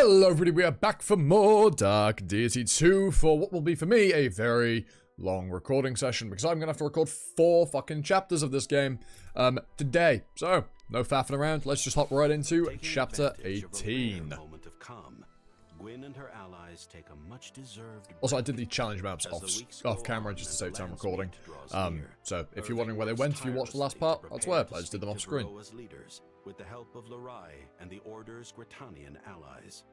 Hello everybody, we are back for more Dark Deity 2 for what will be for me a very long recording session because I'm going to have to record 4 fucking chapters of this game today. So, no faffing around, let's just hop right into chapter 18. Gwyn and her allies take a much-deserved Also, I did the challenge maps off camera just to save time recording. So, if you're wondering where they went, if you watched the last part, that's where. I just did them off screen. Leaders, with the help of Larai and the Order's Gritanian allies.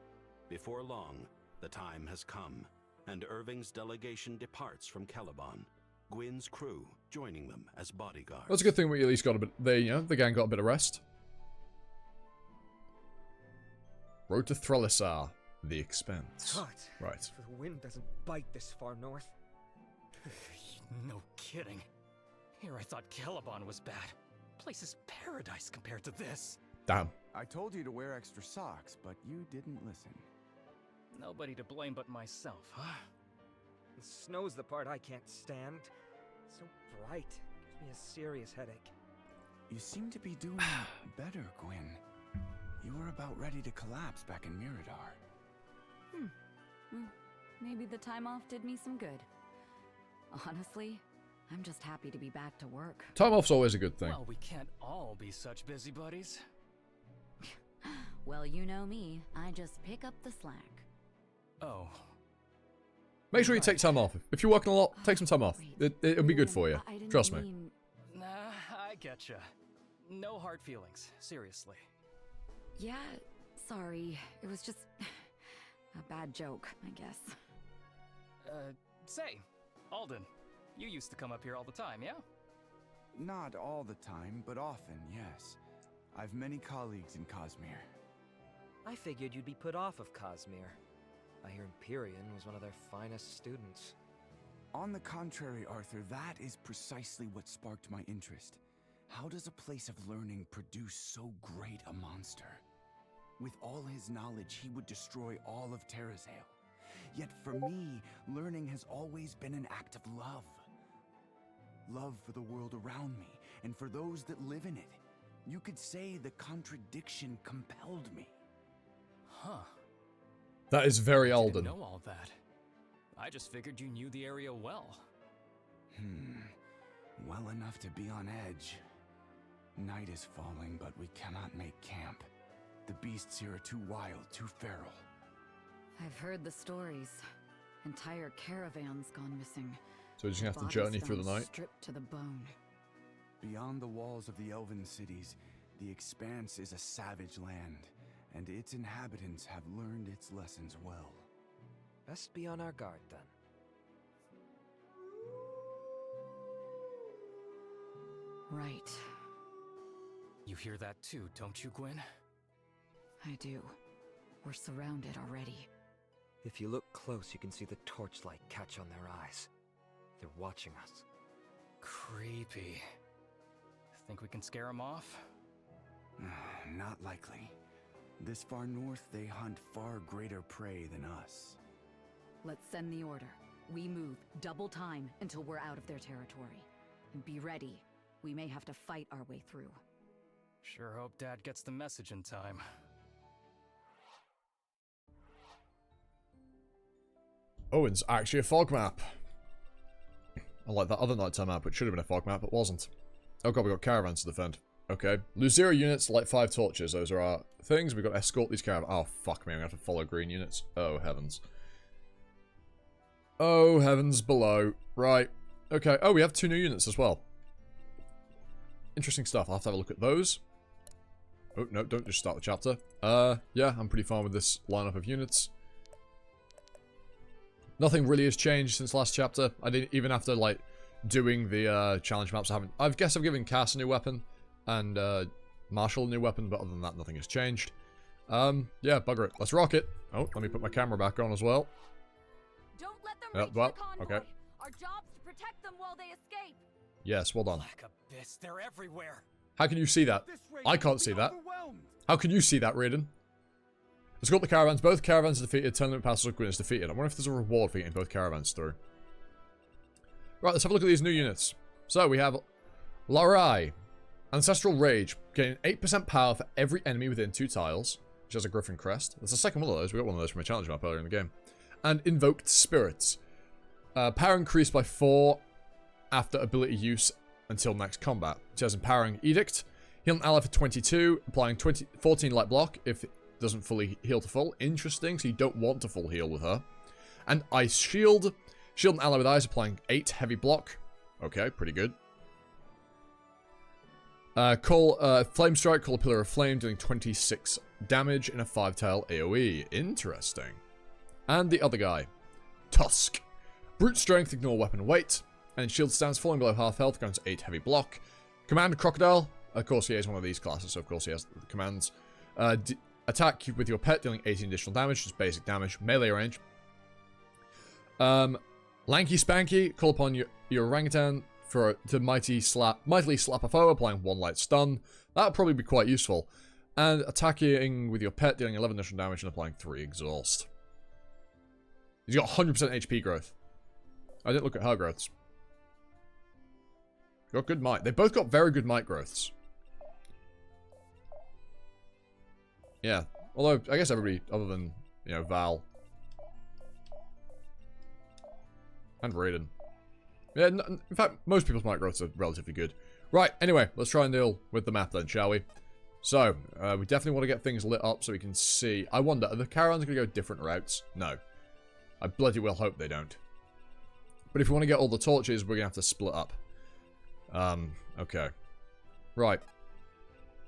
Before long, the time has come, and Irving's delegation departs from Caliban, Gwyn's crew joining them as bodyguards. That's a good thing we at least got a bit, the gang got a bit of rest. Road to Threllisar. The Expanse. God, right. So the wind doesn't bite this far north. No kidding. Here I thought Caliban was bad. Place is paradise compared to this. Damn. I told you to wear extra socks, but you didn't listen. Nobody to blame but myself, huh? The snow's the part I can't stand. It's so bright. Gives me a serious headache. You seem to be doing better, Gwyn. You were about ready to collapse back in Mirador. Maybe the time off did me some good. Honestly, I'm just happy to be back to work. Time off's always a good thing. Well, we can't all be such busybodies. Well, you know me. I just pick up the slack. Oh. Make sure you take time off. If you're working a lot, take some time off. It'll be good for you. Trust me. Nah, I getcha. No hard feelings. Seriously. Yeah, sorry. It was just a bad joke, I guess. Say, Alden, you used to come up here all the time, yeah? Not all the time, but often, yes. I've many colleagues in Cosmere. I figured you'd be put off of Cosmere. I hear Empyrean was one of their finest students. On the contrary, Arthur, that is precisely what sparked my interest. How does a place of learning produce so great a monster? With all his knowledge, he would destroy all of Terrazale. Yet for me, learning has always been an act of love. Love for the world around me, and for those that live in it. You could say the contradiction compelled me. Huh. That is very I Alden. didn't know all that. I just figured you knew the area well. Well enough to be on edge. Night is falling, but we cannot make camp. The beasts here are too wild, too feral. I've heard the stories. Entire caravans gone missing. So we're just gonna have to Bodies journey through the found night. Stripped to the bone. Beyond the walls of the elven cities, the Expanse is a savage land, and its inhabitants have learned its lessons well. Best be on our guard, then. Right. You hear that too, don't you, Gwyn? I do. We're surrounded already. If you look close, you can see the torchlight catch on their eyes. They're watching us. Creepy. Think we can scare them off? Not likely. This far north, they hunt far greater prey than us. Let's send the order. We move double time until we're out of their territory. And be ready. We may have to fight our way through. Sure hope Dad gets the message in time. Oh, it's actually a fog map. Unlike that other nighttime map, which should have been a fog map, but wasn't. Oh god, we got caravans to defend. Okay. Lose 0 units, light 5 torches. Those are our things. We've got to escort these caravans. Oh, fuck me. I'm going to have to follow green units. Oh, heavens. Oh, heavens below. Right. Okay. Oh, we have 2 new units as well. Interesting stuff. I'll have to have a look at those. Oh, no, don't just start the chapter. Yeah, I'm pretty fine with this lineup of units. Nothing really has changed since last chapter. I didn't, even after, like, doing the challenge maps, I guess I've given Cass a new weapon, and Marshall a new weapon, but other than that, nothing has changed. Yeah, bugger it. Let's rock it. Oh, let me put my camera back on as well. Don't let them reach the convoy. Okay. Our job's to protect them while they escape. Yes, well done. Black abyss, they're everywhere. How can you see that? I can't see that. How can you see that, Raiden? Let's go up the caravans. Both caravans are defeated. 10 limit passes of Gwyn is defeated. I wonder if there's a reward for getting both caravans through. Right, let's have a look at these new units. So, we have Larai. Ancestral Rage. Getting 8% power for every enemy within 2 tiles. which has a Griffin crest. That's the second one of those. We got one of those from a challenge map earlier in the game. And Invoked Spirits. Power increased by 4 after ability use until next combat. It has Empowering Edict. Heal an ally for 22, applying 14 light block if it doesn't fully heal to full. Interesting, so you don't want to full heal with her. And Ice Shield. Shield an ally with eyes, applying 8 heavy block. Okay, pretty good. Flame Strike, call a Pillar of Flame, doing 26 damage in a 5-tail AoE. Interesting. And the other guy. Tusk. Brute Strength, ignore weapon weight. And Shield stance, falling below half health, going to 8 heavy block. Command Crocodile. Of course, he is one of these classes, so of course he has the commands. Attack with your pet, dealing 18 additional damage, just basic damage, melee range. Lanky Spanky, call upon your orangutan to mightily slap a foe, applying 1 light stun. That would probably be quite useful. And attacking with your pet, dealing 11 additional damage and applying 3 exhaust. He's got 100% HP growth. I didn't look at her growths. Got good might. They both got very good might growths. Yeah. Although, I guess everybody, other than, you know, Val. And Raiden. Yeah, in fact, most people's might growths are relatively good. Right, anyway, let's try and deal with the map then, shall we? So, we definitely want to get things lit up so we can see. I wonder, are the caravans going to go different routes? No. I bloody well hope they don't. But if we want to get all the torches, we're going to have to split up. Okay. Right.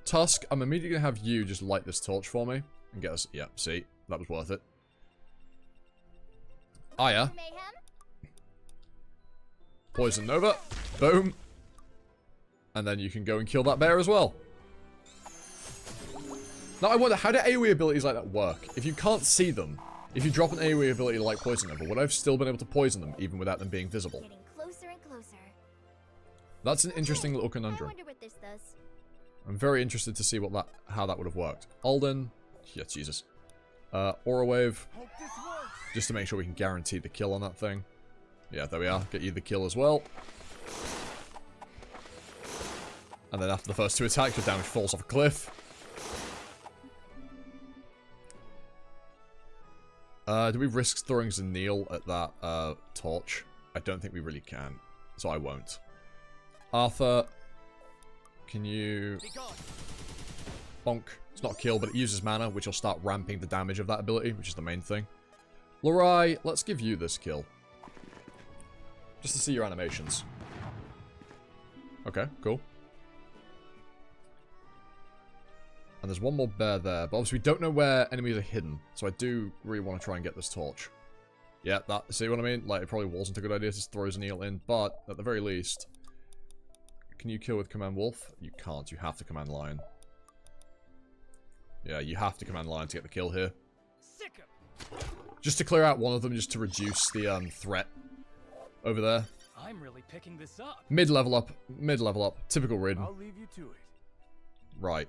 Tusk, I'm immediately going to have you just light this torch for me. And get us... Yeah, see? That was worth it. Aya. Poison Nova. Boom. And then you can go and kill that bear as well. Now I wonder, how do AoE abilities like that work? If you can't see them, if you drop an AoE ability like Poison Nova, would I have still been able to poison them even without them being visible? Getting closer and closer. That's an interesting little I conundrum. wonder what this does. I'm very interested to see how that would have worked. Alden. Yeah, Jesus. Aura Wave. Just to make sure we can guarantee the kill on that thing. Yeah, there we are. Get you the kill as well. And then after the first 2 attacks, your damage falls off a cliff. Do we risk throwing Zanil at that torch? I don't think we really can. So I won't. Arthur, can you... Bonk. It's not a kill, but it uses mana, which will start ramping the damage of that ability, which is the main thing. Lorai, let's give you this kill. Just to see your animations. Okay, cool. And there's one more bear there, but obviously we don't know where enemies are hidden, so I do really want to try and get this torch. Yeah, see what I mean? Like, it probably wasn't a good idea to throw Zanil in, but at the very least... Can you kill with Command Wolf? You can't, you have to Command Lion. Yeah, you have to Command Lion to get the kill here. Just to clear out one of them, just to reduce the threat over there. I'm really picking this up. Mid-level up. Mid-level up. Typical Raiden. I'll leave you to it. Right.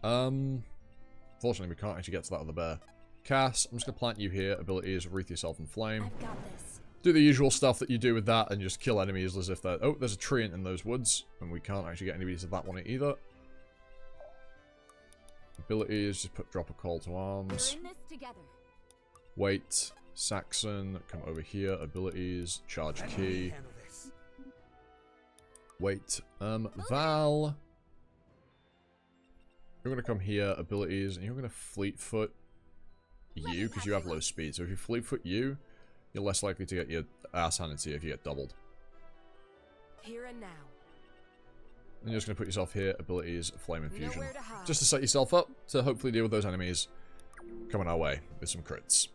Fortunately, we can't actually get to that other bear. Cass, I'm just going to plant you here. Abilities, wreath yourself in flame. I've got this. Do the usual stuff that you do with that and just kill enemies as if they're... Oh, there's a treant in those woods. And we can't actually get anybody to that one either. Abilities, just drop a call to arms. We're in this together. Wait. Saxon, come over here. Abilities, charge key. Wait. Val. You're going to come here, abilities, and you're going to Fleetfoot you, because you have low speed. So if you Fleetfoot you, you're less likely to get your ass handed to you if you get doubled. Here and now. And you're just going to put yourself here, abilities, Flame Infusion. Just to set yourself up to hopefully deal with those enemies coming our way with some crits.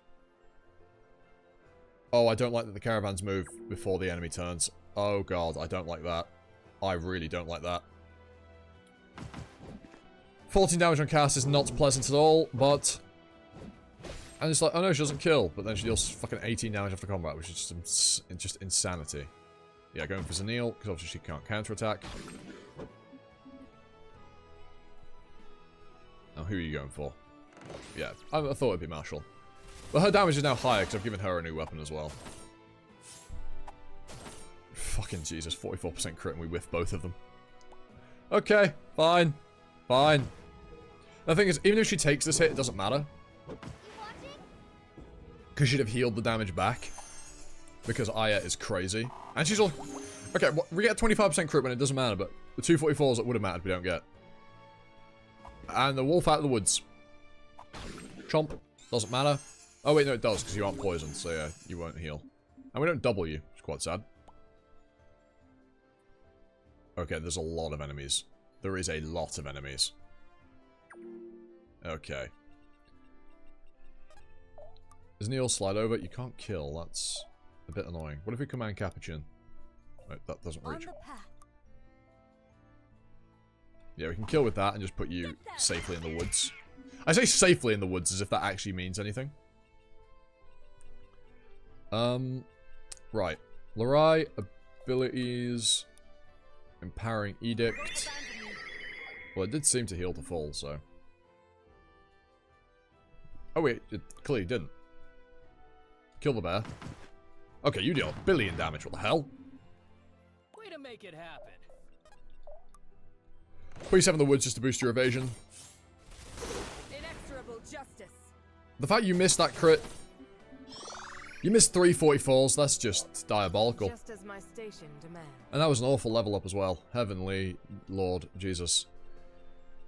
Oh, I don't like that the caravans move before the enemy turns. Oh god, I don't like that. I really don't like that. 14 damage on Cass is not pleasant at all, but... And it's like, oh no, she doesn't kill, but then she deals fucking 18 damage after combat, which is just insanity. Yeah, going for Zanil, because obviously she can't counterattack. Now, who are you going for? Yeah, I thought it'd be Marshall. But her damage is now higher, because I've given her a new weapon as well. Fucking Jesus, 44% crit and we whiff both of them. Okay, fine. Fine. The thing is, even if she takes this hit, it doesn't matter. Because she'd have healed the damage back. Because Aya is crazy. And she's all... Okay, we get 25% crit when it doesn't matter, but the 244s that would have mattered we don't get. And the wolf out of the woods. Chomp. Doesn't matter. Oh wait, no it does, because you aren't poisoned, so yeah, you won't heal. And we don't double you, which is quite sad. Okay, there's a lot of enemies. There is a lot of enemies. Okay. Does Neil slide over? You can't kill, that's a bit annoying. What if we command Capuchin? Wait, that doesn't reach. Yeah, we can kill with that and just put you safely in the woods. I say safely in the woods as if that actually means anything. Right. Lorai, abilities, empowering edict. Well, it did seem to heal to full, so. Oh wait, it clearly didn't. Kill the bear. Okay, you deal a billion damage, what the hell? Way to make it happen. Put yourself in the woods just to boost your evasion. Inexorable justice. The fact you missed that crit. You missed 3 44s, that's just diabolical. Just as my station demands. And that was an awful level up as well. Heavenly Lord Jesus.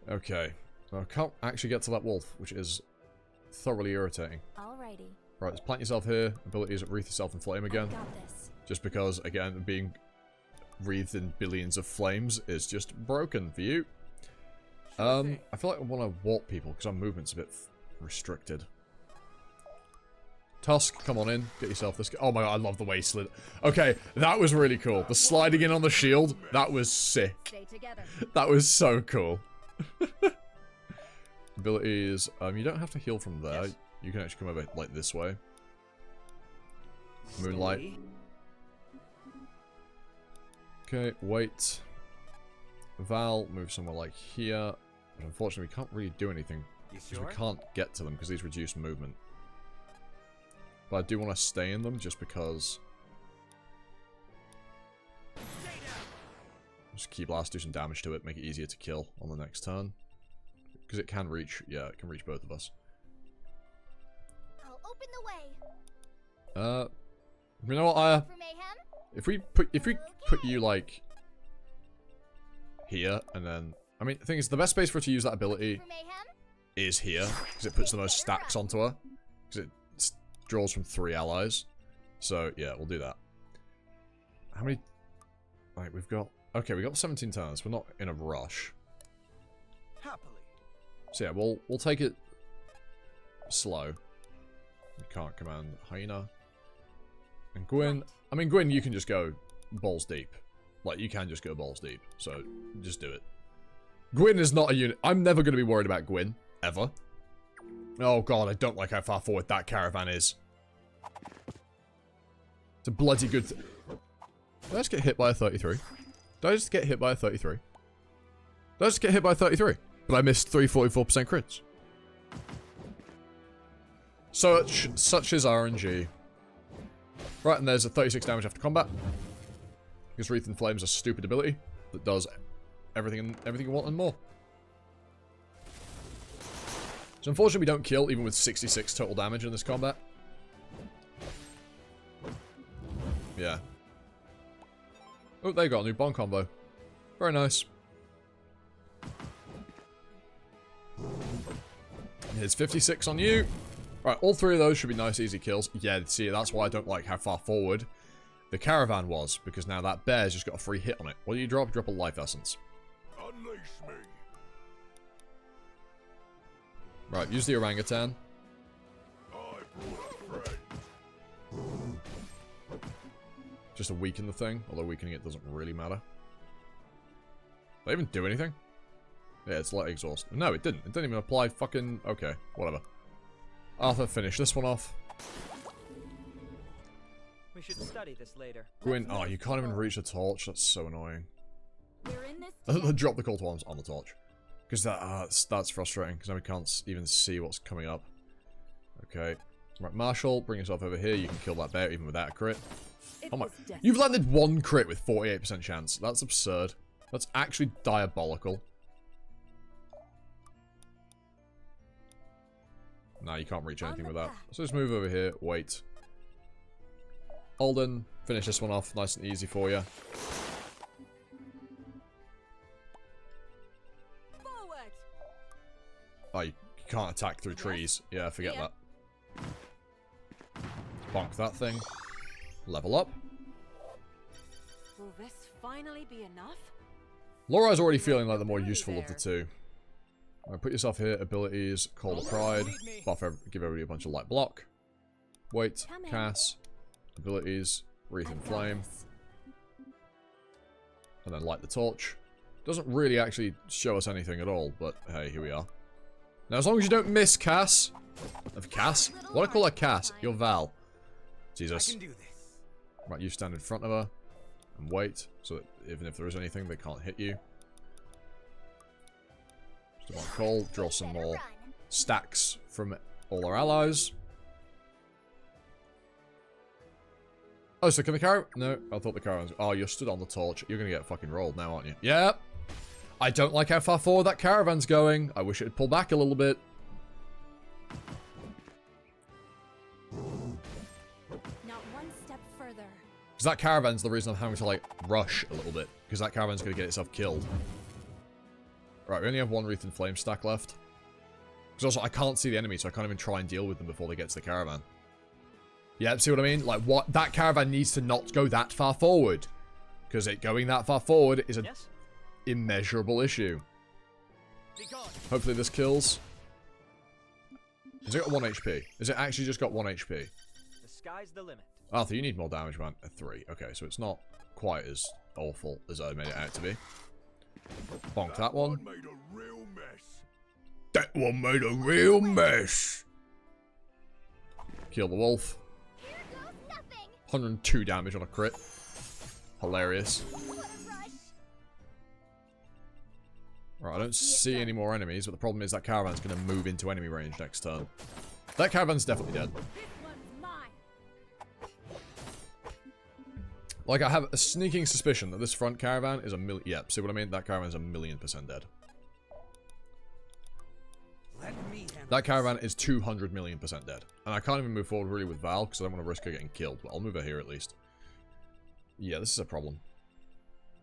Okay. I can't actually get to that wolf, which is thoroughly irritating. Alrighty. Right, let's plant yourself here. Abilities that wreath yourself in flame again. Got this. Just because, again, being wreathed in billions of flames is just broken for you. I feel like I want to warp people because our movement's a bit restricted. Tusk, come on in. Get yourself this... Oh my god, I love the way he slid. Okay, that was really cool. The sliding in on the shield, that was sick. Stay together. That was so cool. Abilities, you don't have to heal from there. Yes. You can actually come over, like, this way. Moonlight. Okay, wait. Val, move somewhere like here. But unfortunately, we can't really do anything. Because we can't get to them, because these reduce movement. But I do want to stay in them, just because... Just Key Blast, do some damage to it, make it easier to kill on the next turn. Because it can reach, yeah, it can reach both of us. I'll open the way. You know what, Aya? For mayhem? If we put you, like, here, and then... I mean, the thing is, the best space for her to use that ability For mayhem? is here, because it puts the most stacks onto her. Because it draws from 3 allies. So, yeah, we'll do that. How many... Right, we've got... Okay, we got 17 turns. We're not in a rush. Happily. So, yeah, we'll take it slow. We can't command Hyena. And Gwyn... Right. I mean, Gwyn, you can just go balls deep. Like, you can just go balls deep. So, just do it. Gwyn is not a unit. I'm never going to be worried about Gwyn. Ever. Oh, God, I don't like how far forward that caravan is. It's a bloody good... Did I just get hit by a 33? Did I just get hit by a 33? Did I just get hit by a 33? But I missed 3 44% crits. Such is RNG. Right, and there's a 36 damage after combat. Because Wreath and Flame's a stupid ability that does everything you want and more. So unfortunately we don't kill, even with 66 total damage in this combat. Yeah. Oh, there you go, a new bomb combo. Very nice. Here's 56 on you. Right, all 3 of those should be nice, easy kills. Yeah, see, that's why I don't like how far forward the caravan was, because now that bear's just got a free hit on it. What do you drop? Drop a life essence. Unleash me. Right, use the orangutan. Just to weaken the thing, although weakening it doesn't really matter. Did I even do anything? Yeah, it's light exhaust. No, it didn't. It didn't even apply fucking... Okay, whatever. Arthur, finish this one off. We should study this later. Gwyn, oh, you can't even reach the torch. That's so annoying. We're in this. Drop the call to arms on the torch. Because that's frustrating, because now we can't even see what's coming up. Okay. Right, Marshall, bring yourself over here. You can kill that bear even without a crit. Oh my... You've landed 1 crit with 48% chance. That's absurd. That's actually diabolical. Nah, you can't reach anything with that. So just move over here. Wait. Alden, finish this one off nice and easy for you. Forward. Oh, you can't attack through trees. Yeah, forget that. Bonk that thing. Level up. Will this finally be enough? Laura's already feeling like the more useful of the two. Right, put yourself here. Abilities. Call of Pride. Give everybody a bunch of light block. Wait. Cass. Abilities. Wreath in Flame. And then light the torch. Doesn't really actually show us anything at all, but hey, here we are. Now, as long as you don't miss Cass. Cass? What do I call her Cass? You're Val. Jesus. Right, you stand in front of her. And wait, so that even if there is anything, they can't hit you. Just about call, draw some more stacks from all our allies. Oh, so can the caravan... No, I thought the caravans... Oh, you're stood on the torch. You're going to get fucking rolled now, aren't you? Yep. I don't like how far forward that caravan's going. I wish it would pull back a little bit. Not one step further. Because that caravan's the reason I'm having to, like, rush a little bit. Because that caravan's going to get itself killed. Right, we only have one Wreath in Flame stack left. Because also, I can't see the enemy, so I can't even try and deal with them before they get to the caravan. Yeah, see what I mean? Like, what? That caravan needs to not go that far forward. Because it going that far forward is an immeasurable issue. Hopefully this kills. Has it got 1 HP? Has it actually just got 1 HP? The sky's the limit. Arthur, you need more damage, man. A 3. Okay, so it's not quite as awful as I made it out to be. Bonk that one. That one made a real mess. Kill the wolf. 102 damage on a crit. Hilarious. Right, I don't see any more enemies, but the problem is that caravan's going to move into enemy range next turn. That caravan's definitely dead. Like, I have a sneaking suspicion that this front caravan is a million... Yep, see what I mean? That caravan's 1,000,000% dead. That caravan is 200,000,000% dead. And I can't even move forward really with Val, because I don't want to risk her getting killed. But I'll move her here at least. Yeah, this is a problem.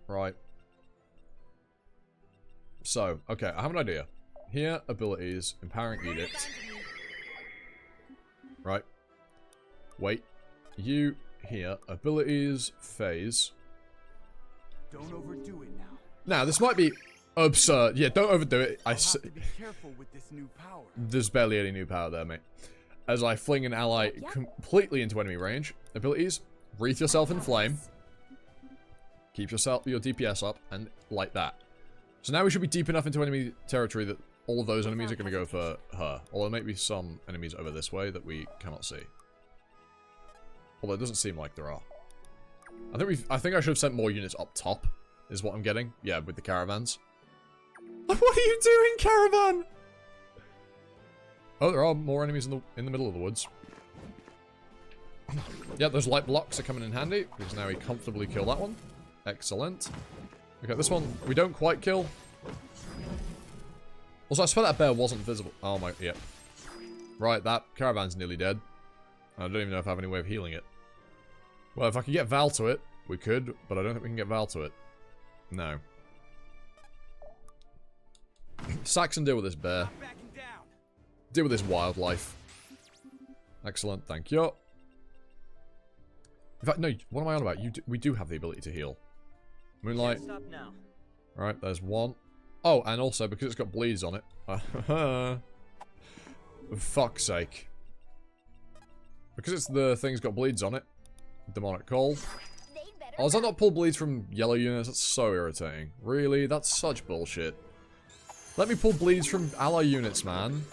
Right. So, okay, I have an idea. Here, abilities, Empowering Edict. Right. Wait. You... Here, abilities, phase. Don't overdo it now. Now, this might be absurd. Yeah, don't overdo it. I'll have to be careful with this new power. There's barely any new power there, mate. As I fling an ally completely into enemy range. Abilities, wreath yourself in flame. Keep your DPS up, and like that. So now we should be deep enough into enemy territory that all of those enemies are going to go for her. Although there may be some enemies over this way that we cannot see. Although it doesn't seem like there are. I think I should have sent more units up top, is what I'm getting. Yeah, with the caravans. What are you doing, caravan? Oh, there are more enemies in the middle of the woods. Yeah, those light blocks are coming in handy, because now we comfortably kill that one. Excellent. Okay, this one we don't quite kill. Also, I swear that bear wasn't visible. Oh my, yeah. Right, that caravan's nearly dead. I don't even know if I have any way of healing it. Well, if I could get Val to it, we could, but I don't think we can get Val to it. No. Saxon, deal with this bear. Deal with this wildlife. Excellent, thank you. In fact, no, what am I on about? We do have the ability to heal. Moonlight. Stop now. Right, there's one. Oh, and also, because it's got bleeds on it. For fuck's sake. Because it's the thing's got bleeds on it. Demonic Call. Oh, does that not pull bleeds from yellow units? That's so irritating. Really? That's such bullshit. Let me pull bleeds from ally units, man.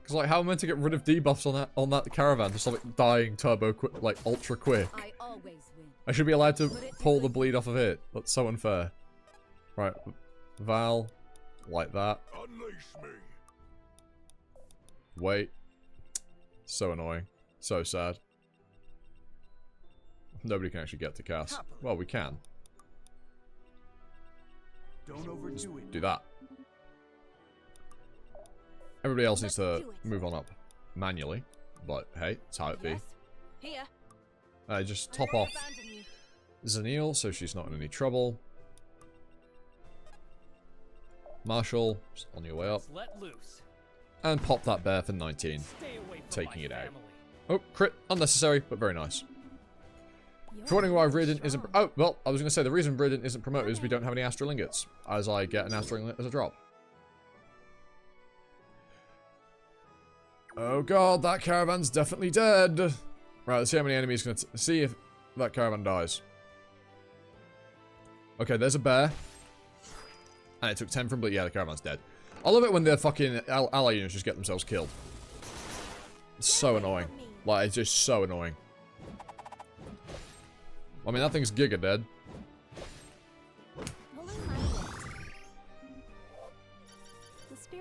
Because, like, how am I meant to get rid of debuffs on that caravan to stop it dying turbo quick, like, ultra quick? I always win. I should be allowed to pull the bleed off of it. That's so unfair. Right. Val. Like that. Unleash me. Wait. So annoying. So sad. Nobody can actually get to Cass. Well, we can. Don't overdo it. Do that. Everybody else needs to move on up manually. But hey, it's how it be. Here. Just top off Zanil so she's not in any trouble. Marshall, just on your way up. Let loose. And pop that bear for 19. Stay away from Taking my it out. family. Oh, crit. Unnecessary, but very nice. For wondering why Reardon isn't... Oh, well, I was going to say the reason Reardon isn't promoted is we don't have any Astral Ingots, as I get an Astral Ingot as a drop. Oh god, that caravan's definitely dead. Right, let's see how many enemies going to... See if that caravan dies. Okay, there's a bear. And it took 10 from... But yeah, the caravan's dead. I love it when the fucking ally units just get themselves killed. It's so annoying. Like, it's just so annoying. I mean, that thing's giga dead.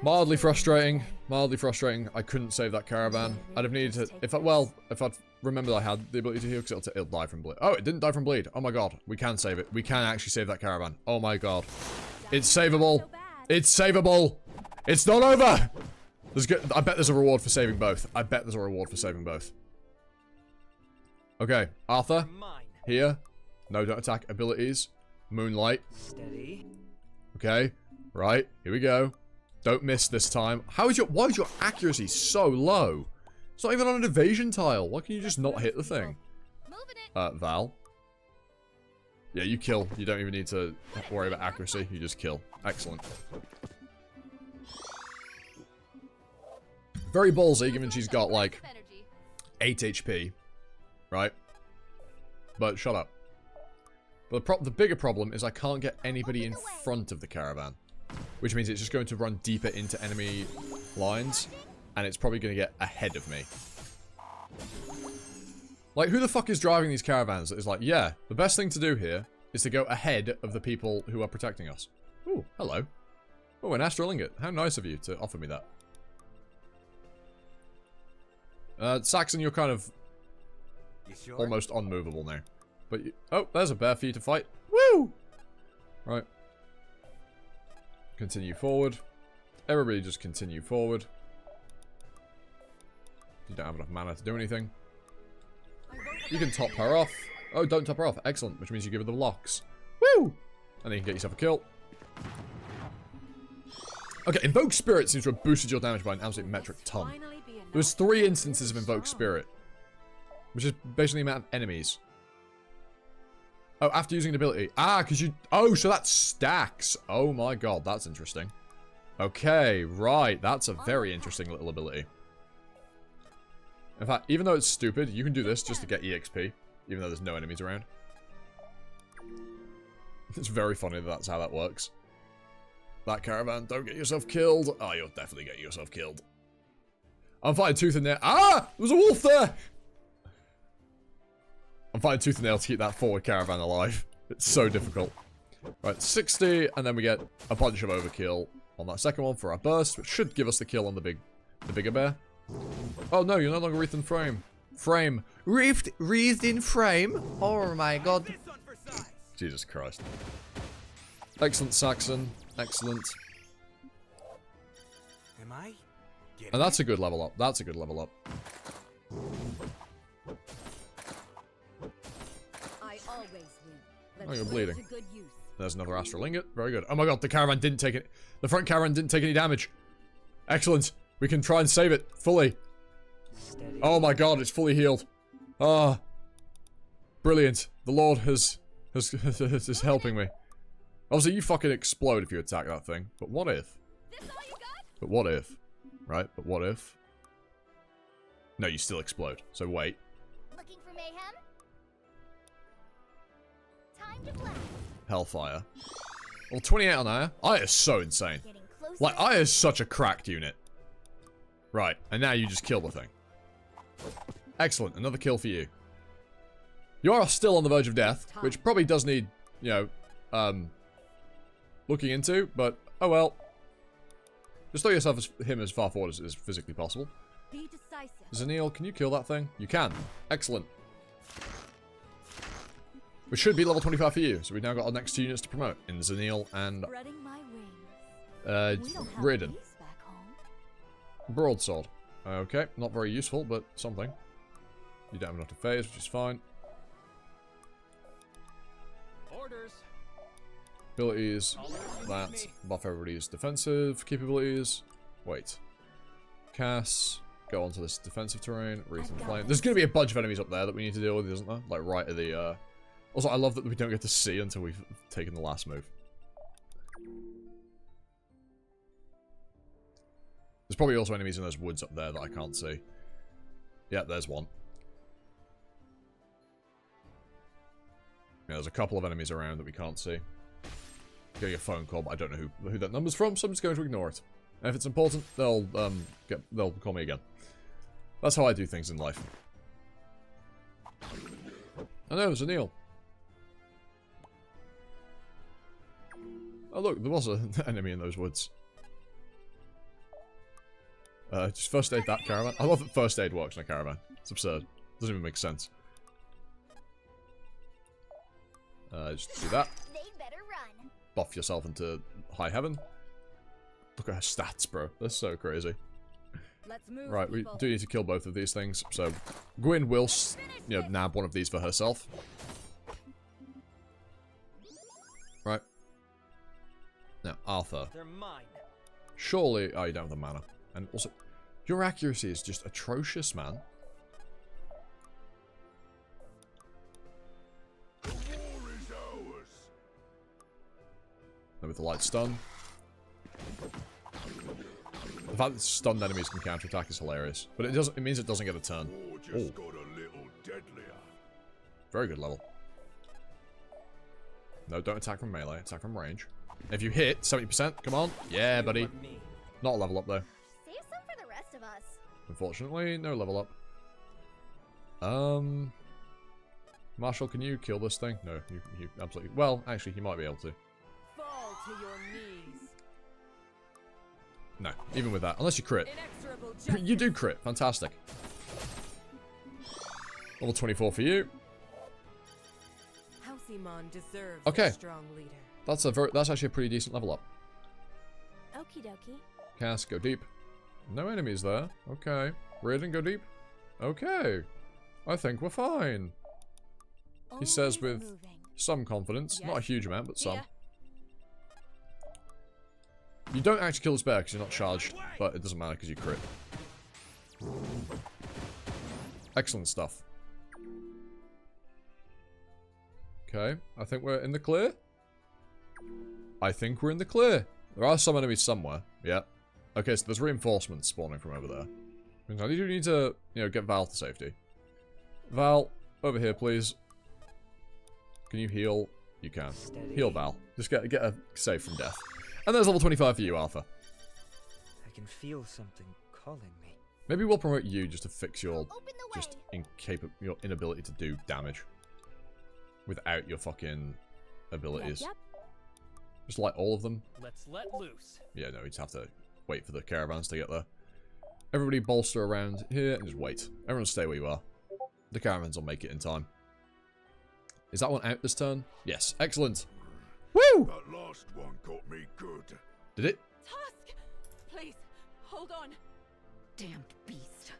Mildly frustrating. Mildly frustrating. I couldn't save that caravan. I'd have needed to... If I'd remembered I had the ability to heal, because it'll die from bleed. Oh, it didn't die from bleed. Oh my god. We can save it. We can actually save that caravan. Oh my god. It's savable. It's savable. It's not over. I bet there's a reward for saving both. I bet there's a reward for saving both. Okay, Arthur. Here. No, don't attack. Abilities. Moonlight. Steady. Okay. Right. Here we go. Don't miss this time. Why is your accuracy so low? It's not even on an evasion tile. Why can you just not hit the thing? Val. Yeah, you kill. You don't even need to worry about accuracy. You just kill. Excellent. Very ballsy, given she's got, like, 8 HP. Right? But shut up. But the bigger problem is I can't get anybody in front of the caravan. Which means it's just going to run deeper into enemy lines. And it's probably going to get ahead of me. Like, who the fuck is driving these caravans? It's like, yeah, the best thing to do here is to go ahead of the people who are protecting us. Ooh, hello. Oh, an Astral Ingot. How nice of you to offer me that. Saxon, you're kind of almost unmovable now. But oh, there's a bear for you to fight. Woo! Right. Continue forward. Everybody just continue forward. You don't have enough mana to do anything. You can top her off. Oh, don't top her off. Excellent. Which means you give her the locks. Woo! And then you can get yourself a kill. Okay, Invoke Spirit seems to have boosted your damage by an absolute metric ton. There was 3 instances of Invoke Spirit. Which is basically the amount of enemies. Oh, after using an ability. Ah, because you... Oh, so that stacks. Oh my god, that's interesting. Okay, right. That's a very interesting little ability. In fact, even though it's stupid, you can do this just to get EXP. Even though there's no enemies around. It's very funny that that's how that works. That caravan, don't get yourself killed. Oh, you'll definitely get yourself killed. I'm fighting tooth and nail. Ah! There was a wolf there! I'm fighting tooth and nail to keep that forward caravan alive. It's so difficult. Right, 60, and then we get a bunch of overkill on that second one for our burst, which should give us the kill on the bigger bear. Oh no, you're no longer wreathed in frame. Wreathed in frame? Oh my god. Jesus Christ. Excellent, Saxon. Excellent. And that's a good level up. That's a good level up. Oh, you're bleeding. There's another Astral Ingot. Very good. Oh my god, the caravan didn't take it. The front caravan didn't take any damage. Excellent. We can try and save it fully. Steady. Oh my god, it's fully healed. Ah. Brilliant. The Lord is helping me. Obviously, you fucking explode if you attack that thing. But what if? But what if? Right? But what if? No, you still explode. So wait. Looking for mayhem? Time to blast. Hellfire. Well, 28 on Aya. Aya is so insane. Like, Aya is such a cracked unit. Right, and now you just kill the thing. Excellent, another kill for you. You are still on the verge of death, which probably does need, you know, looking into, but, oh well. Just throw yourself him as far forward as is physically possible. Be decisive. Zanil, can you kill that thing? You can. Excellent. Which should be level 25 for you, so we've now got our next 2 units to promote in Zanil and Spreading my wings. We don't have Reardon. peace back home. Broadsword. Okay, not very useful, but something. You don't have enough to phase, which is fine. Orders. Abilities. That. Buff everybody's defensive capabilities. Wait. Cass. Go onto this defensive terrain. Wreath and Flame. There's going to be a bunch of enemies up there that we need to deal with, isn't there? Like right at the... Also, I love that we don't get to see until we've taken the last move. There's probably also enemies in those woods up there that I can't see. Yeah, there's one. Yeah, there's a couple of enemies around that we can't see. Getting a phone call, but I don't know who that number's from, so I'm just going to ignore it. And if it's important, they'll call me again. That's how I do things in life. Oh no, there's a Neil. Oh look, there was an enemy in those woods. Just first aid that caravan. I love that first aid works in a caravan. It's absurd. Doesn't even make sense. Just do that. They better run. Buff yourself into high heaven. Look at her stats, bro. They're so crazy. Let's move, Right, we people. do need to kill both of these things. So, Gwyn will, nab one of these for herself. Right. Now, Arthur. They're mine. Surely... Oh, you don't have the mana. And also, your accuracy is just atrocious, man. The war is ours. And with the light stun. The fact that stunned enemies can counterattack is hilarious. But it means it doesn't get a turn. War just got a little deadlier. Very good level. No, don't attack from melee. Attack from range. If you hit 70%, come on. Yeah, buddy. Not a level up, though. Save some for the rest of us. Unfortunately, no level up. Marshall, can you kill this thing? No, you absolutely... Well, actually, you might be able to. Fall to your knees. No, even with that. Unless you crit. Inexorable justice. You do crit. Fantastic. Level 24 for you. House Iman deserves Okay. a strong leader. That's actually a pretty decent level up. Okie dokie. Cass, go deep. No enemies there. Okay. Raiden, go deep. Okay. I think we're fine. He says Always with moving. some confidence. Not a Yes. huge amount, but some. Here. You don't actually kill this bear because you're not charged, but it doesn't matter because you crit. Excellent stuff. Okay, I think we're in the clear. I think we're in the clear. There are some enemies somewhere. Yeah. Okay, so there's reinforcements spawning from over there. I do need to, get Val to safety. Val, over here, please. Can you heal? You can. Steady. Heal Val. Just get a save from death. And there's level 25 for you, Arthur. I can feel something calling me. Maybe we'll promote you just to fix your Open the way. your inability to do damage without your fucking abilities. Yep. Just like all of them. Let's let loose. Yeah, no, we just have to wait for the caravans to get there. Everybody bolster around here and just wait. Everyone stay where you are. The caravans will make it in time. Is that one out this turn? Yes. Excellent. Woo! That last one got me good. Did it? Tusk! Please, hold on. Damned beast.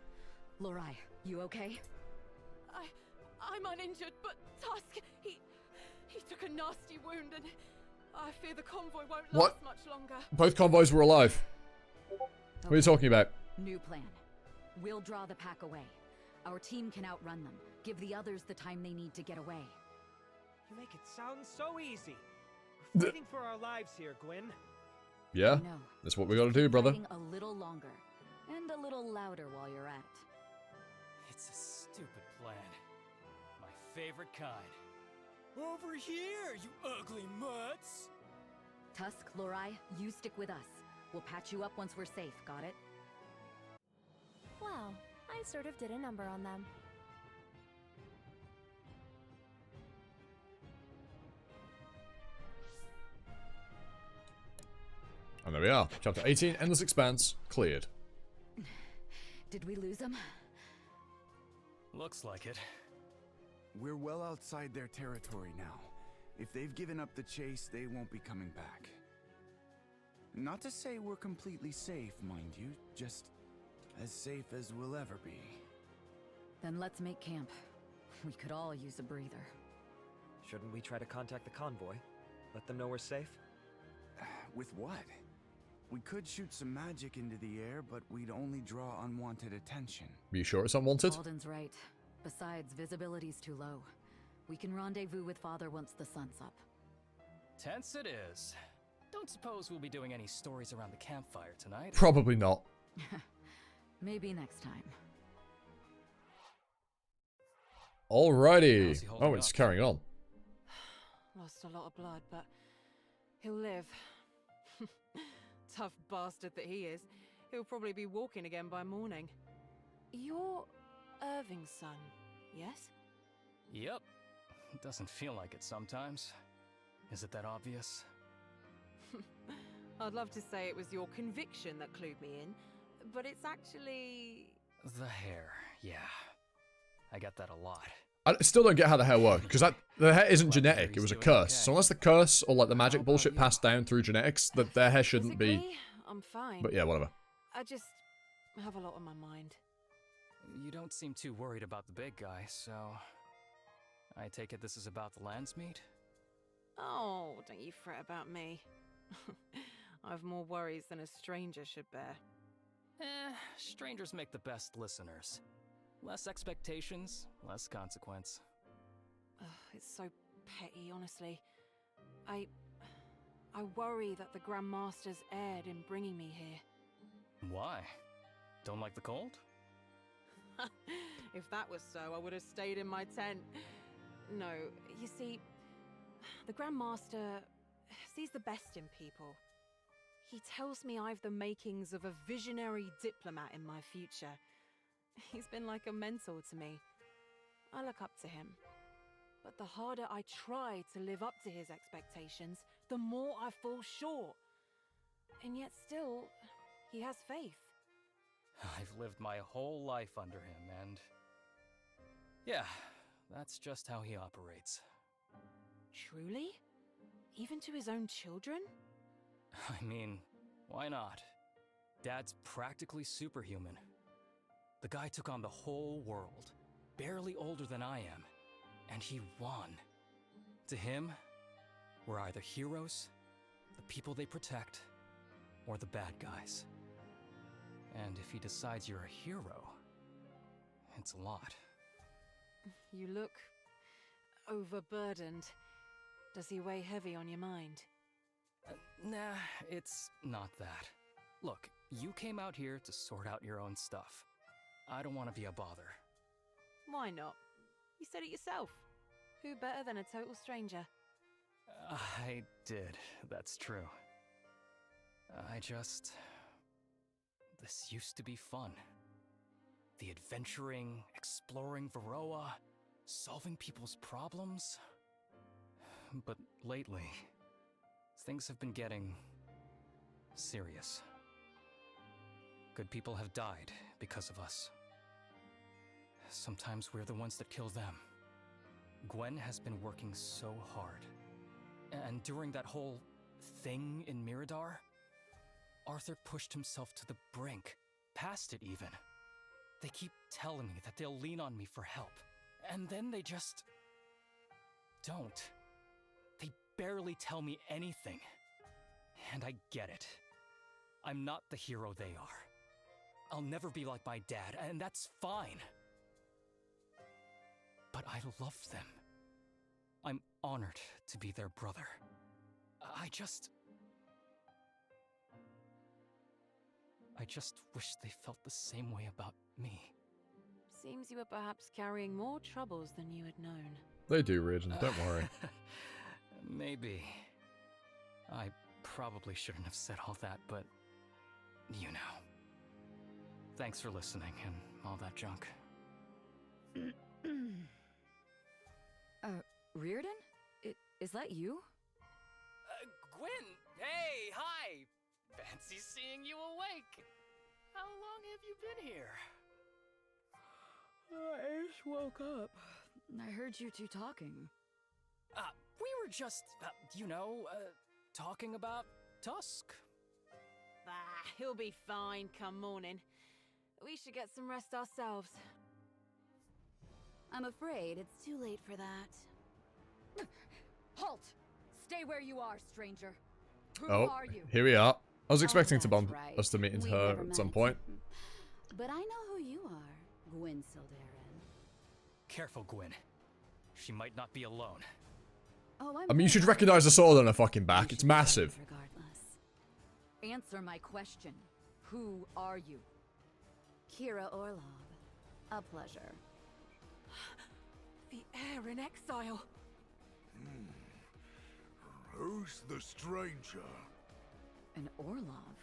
Lorai, you okay? I'm uninjured, but Tusk, he took a nasty wound and I fear the convoy won't What? last much longer. Both convoys were alive. What are you talking about? New plan. We'll draw the pack away. Our team can outrun them. Give the others the time they need to get away. You make it sound so easy. We're fighting for our lives here, Gwyn. Yeah, No. that's what we gotta do, brother. Fighting a little longer. And a little louder while you're at it. It's a stupid plan. My favorite kind. Over here, you ugly mutts! Tusk, Lorai, you stick with us. We'll patch you up once we're safe, got it? Wow, I sort of did a number on them. And there we are. Chapter 18, Endless Expanse, cleared. Did we lose them? Looks like it. We're well outside their territory now. If they've given up the chase, they won't be coming back. Not to say we're completely safe, mind you, just As safe as we'll ever be. Then let's make camp. We could all use a breather. Shouldn't we try to contact the convoy? Let them know we're safe? With what? We could shoot some magic into the air, but we'd only draw unwanted attention. Are you sure it's unwanted? Alden's right. Besides, visibility's too low. We can rendezvous with Father once the sun's up. Tense it is. Don't suppose we'll be doing any stories around the campfire tonight? Probably not. Maybe next time. Alrighty. How's he holding Oh, it's up? carrying on. Lost a lot of blood, but he'll live. Tough bastard that he is. He'll probably be walking again by morning. You're Irving's son, yes? Yep. Doesn't feel like it sometimes. Is it that obvious? I'd love to say it was your conviction that clued me in, but it's actually... The hair, yeah. I get that a lot. I still don't get how the hair works, because the hair isn't genetic, it was a Doing curse. okay. So unless the curse or like the magic How about bullshit you? passed down through genetics, that their hair shouldn't be. Physically, I'm fine. But yeah, whatever. I just have a lot on my mind. You don't seem too worried about the big guy, so... I take it this is about the Landsmeet? Oh, don't you fret about me. I've more worries than a stranger should bear. Strangers make the best listeners. Less expectations, less consequence. Ugh, it's so petty, honestly. I worry that the Grand Master's erred in bringing me here. Why? Don't like the cold? If that was so, I would have stayed in my tent. No, you see, the Grand Master sees the best in people. He tells me I've the makings of a visionary diplomat in my future. He's been like a mentor to me. I look up to him. But the harder I try to live up to his expectations, the more I fall short. And yet still, he has faith. I've lived my whole life under him, and... yeah, that's just how he operates. Truly? Even to his own children? I mean, why not? Dad's practically superhuman. The guy took on the whole world, barely older than I am, and he won. To him, we're either heroes, the people they protect, or the bad guys. And if he decides you're a hero, it's a lot. You look overburdened. Does he weigh heavy on your mind? Nah, it's not that. Look, you came out here to sort out your own stuff. I don't want to be a bother. Why not? You said it yourself. Who better than a total stranger? I did, that's true. This used to be fun. The adventuring, exploring Varroa, solving people's problems. But lately, things have been getting serious. Good people have died because of us. Sometimes we're the ones that kill them. Gwen has been working so hard. And during that whole thing in Mirador, Arthur pushed himself to the brink, past it even. They keep telling me that they'll lean on me for help, and then they just don't. They barely tell me anything. And I get it. I'm not the hero they are. I'll never be like my dad, and that's fine. But I love them. I'm honored to be their brother. I just wish they felt the same way about me. Seems you were perhaps carrying more troubles than you had known. They do, Reardon, don't worry. Maybe. I probably shouldn't have said all that, but you know. Thanks for listening and all that junk. Reardon? Is that you? Gwen! Hey, hi! Fancy seeing you awake! How long have you been here? I just woke up. I heard you two talking. We were just, talking about Tusk. Ah, he'll be fine come morning. we should get some rest ourselves. I'm afraid it's too late for that. Halt! Stay where you are, stranger. Who Oh, are you? here we are. I was expecting to that's bump right. us to meet into We've her never at some met. point. But I know who you are, Gwyn Sildarin. Careful, Gwyn. She might not be alone. Oh, I mean, you should recognize the sword on her fucking back. It's massive. Regardless. Answer my question. Who are you? Kira Orlov. A pleasure. The heir in exile. Who's the stranger? An Orlov?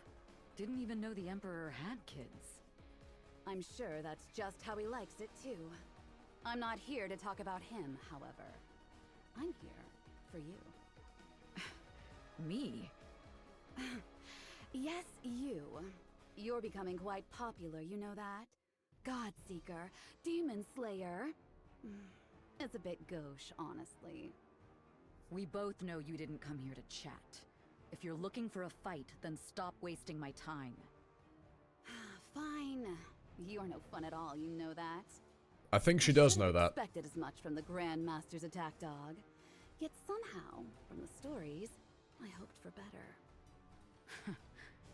Didn't even know the Emperor had kids. I'm sure that's just how he likes it, too. I'm not here to talk about him, however. I'm here for you. Me? Yes, you. You're becoming quite popular, you know that? Godseeker, Demon Slayer. It's a bit gauche, honestly. We both know you didn't come here to chat. If you're looking for a fight, then stop wasting my time. Fine. You're no fun at all, you know that. I think she does know that. Expected as much from the Grand Master's attack dog. Yet somehow, from the stories, I hoped for better.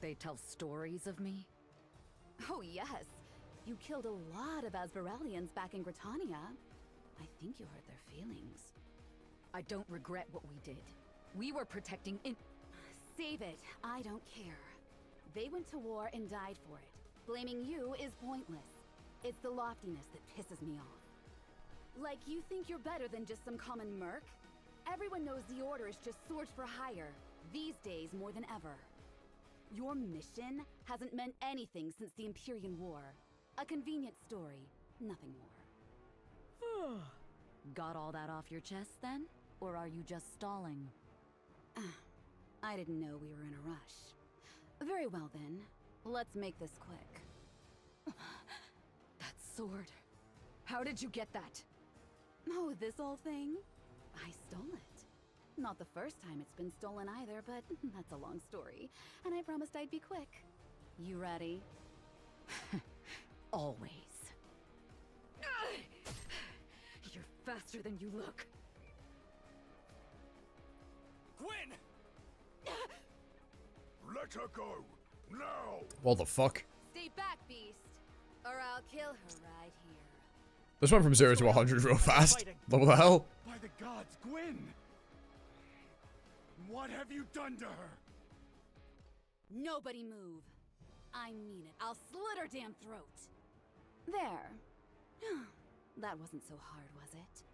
They tell stories of me? Oh yes. You killed a lot of Asvarelians back in Gritania. I think you hurt their feelings. I don't regret what we did. We were protecting in... Save it. I don't care. They went to war and died for it. Blaming you is pointless. It's the loftiness that pisses me off. Like you think you're better than just some common merc? Everyone knows the Order is just swords for hire. These days more than ever. Your mission hasn't meant anything since the Empyrean War. A convenient story, nothing more. Got all that off your chest then? Or are you just stalling? I didn't know we were in a rush. Very well then, let's make this quick. That sword. How did you get that? Oh, this old thing? I stole it. Not the first time it's been stolen either, but that's a long story. And I promised I'd be quick. You ready? Always. You're faster than you look. Gwyn! Let her go! Now! What the fuck? Stay back, beast, or I'll kill her right here. This went from 0 to 100 real fast. What the hell? By the gods, Gwyn! What have you done to her? Nobody move. I mean it. I'll slit her damn throat. There. That wasn't so hard, was it?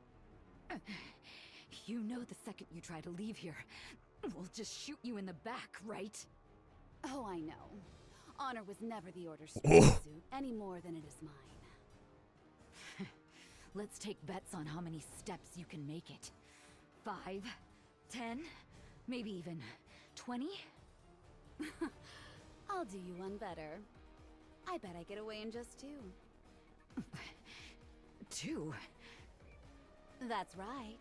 You know the second you try to leave here, we'll just shoot you in the back, right? Oh, I know. Honor was never the Order's strong suit, any more than it is mine. Let's take bets on how many steps you can make it. 5, 10, maybe even 20? I'll do you one better. I bet I get away in just 2. 2? That's right.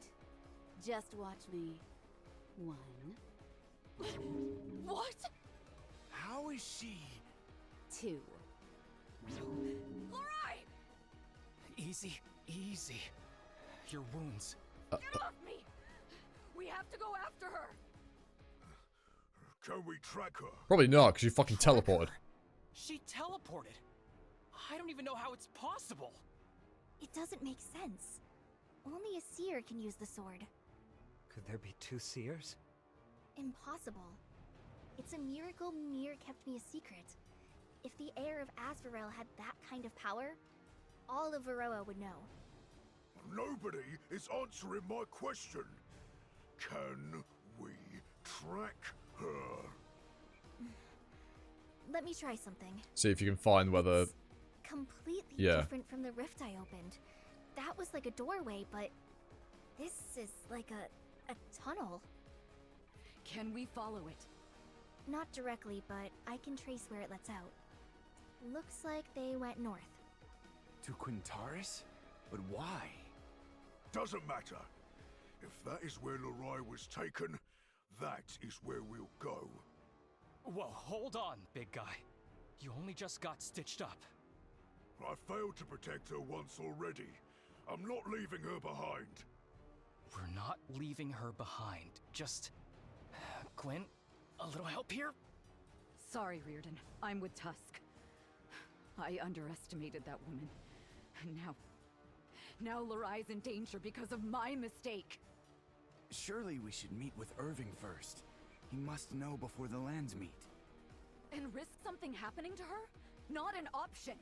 Just watch me. 1. What? How is she? 2. Lorai! Easy, easy. Your wounds. Get off me! We have to go after her! Can we track her? Probably not, because you fucking teleported. She teleported. I don't even know how it's possible. It doesn't make sense. Only a seer can use the sword. Could there be 2 seers? Impossible. It's a miracle Mir kept me a secret. If the heir of Asvarel had that kind of power, all of Varroa would know. Nobody is answering my question. Can we track her? Let me try something. See if you can find whether... Completely Yeah. different from the rift I opened. That was like a doorway, but this is like a tunnel. Can we follow it? Not directly, but I can trace where it lets out. Looks like they went north. To Quintaris? But why? Doesn't matter. If that is where Lorai was taken, that is where we'll go. Whoa, hold on, big guy. You only just got stitched up. I failed to protect her once already. I'm not leaving her behind. We're not leaving her behind. Just... Gwen, a little help here? Sorry, Reardon. I'm with Tusk. I underestimated that woman. And now Larai's in danger because of my mistake. Surely we should meet with Irving first. He must know before the lands meet. And risk something happening to her? Not an option.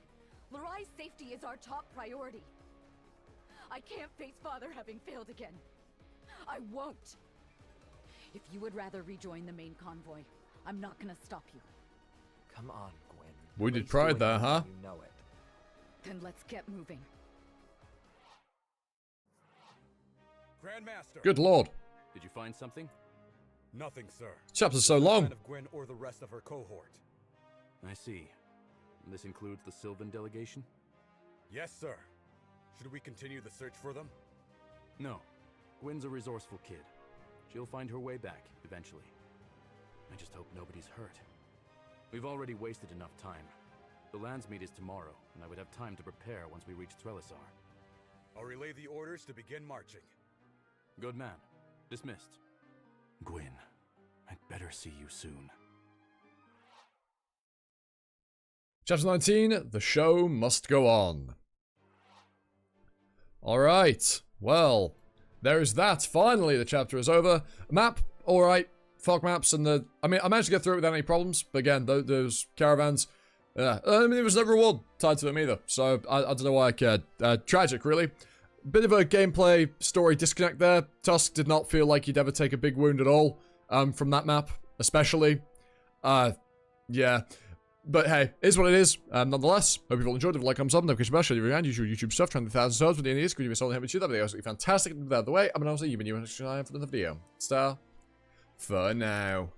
Larai's safety is our top priority. I can't face Father having failed again. I won't. If you would rather rejoin the main convoy, I'm not gonna stop you. Come on, Gwen. We did Please pride do it there, now, huh? You know it. Then let's get moving. Grandmaster! Good lord. Did you find something? Nothing, sir. Chapter's so long. Of Gwen or the rest of her cohort. I see. This includes the Sylvan delegation? Yes, sir. Should we continue the search for them? No. Gwen's a resourceful kid. She'll find her way back, eventually. I just hope nobody's hurt. We've already wasted enough time. The lands meet is tomorrow, and I would have time to prepare once we reach Trellisar. I'll relay the orders to begin marching. Good man. Dismissed. Gwen, I'd better see you soon. Chapter 19, the show must go on. Alright, well, there's that. Finally, the chapter is over. Map, alright. Fog maps and the... I mean, I managed to get through it without any problems, but again, those caravans... Yeah, I mean, there was no reward tied to them either, so I don't know why I cared. Tragic, really. Bit of a gameplay story disconnect there. Tusk did not feel like he'd ever take a big wound at all, from that map, especially. Yeah. But hey, it is what it is. Nonetheless, hope you've all enjoyed. If you like, thumbs up, notification bell, share your around, usual YouTube stuff, trying to 1,000 subs with the NES, could you be solid happy to that video? Absolutely fantastic. With that out of the way, I'm gonna also you video for another video. Star for now.